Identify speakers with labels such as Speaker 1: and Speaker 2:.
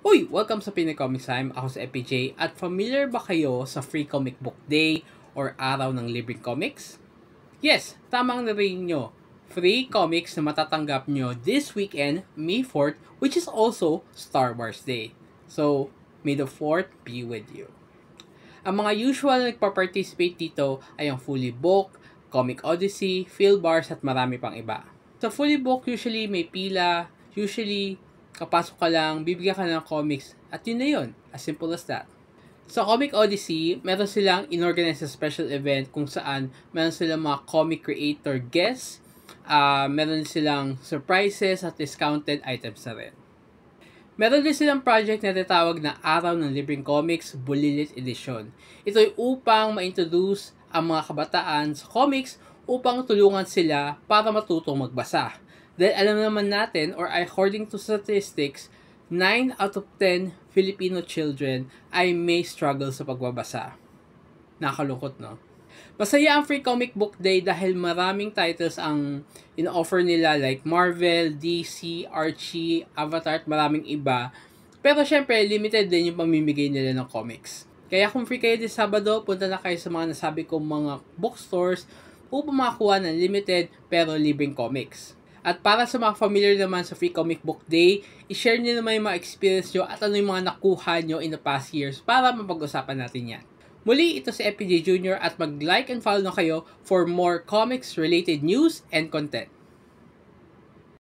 Speaker 1: Uy! Welcome sa Pinoy Comics Time. Ako si FPJ. At familiar ba kayo sa Free Comic Book Day or Araw ng Libreng Comics? Yes, tamang narinig nyo. Free comics na matatanggap nyo this weekend, May 4th, which is also Star Wars Day. So, may the 4th be with you. Ang mga usual na nagpa-participate dito ay ang Fully Book, Comic Odyssey, Philbars at marami pang iba. Sa Fully Book, usually may pila, usually kapasok ka lang, bibigyan ka ng comics, at yun na yun. As simple as that. Sa Comic Odyssey, meron silang inorganize a special event kung saan meron silang mga comic creator guests, meron silang surprises at discounted items na rin. Meron din silang project na tinatawag na Araw ng Libreng Comics Bulilit Edition. Ito ay upang ma-introduce ang mga kabataan sa comics upang tulungan sila para matutong magbasa. Dahil alam naman natin, or according to statistics, 9 out of 10 Filipino children ay may struggle sa pagbabasa. Nakalungkot, no? Masaya ang Free Comic Book Day dahil maraming titles ang in-offer nila like Marvel, DC, Archie, Avatar at maraming iba. Pero syempre, limited din yung pamimigay nila ng comics. Kaya kung free kayo din Sabado, punta na kayo sa mga nasabi kong mga bookstores upang makakuha ng limited pero libreng comics. At para sa mga familiar naman sa Free Comic Book Day, i-share nyo naman yung mga experience nyo at ano yung mga nakuha nyo in the past years para mapag-usapan natin yan. Muli, ito si FPJ Jr. at mag-like and follow na kayo for more comics-related news and content.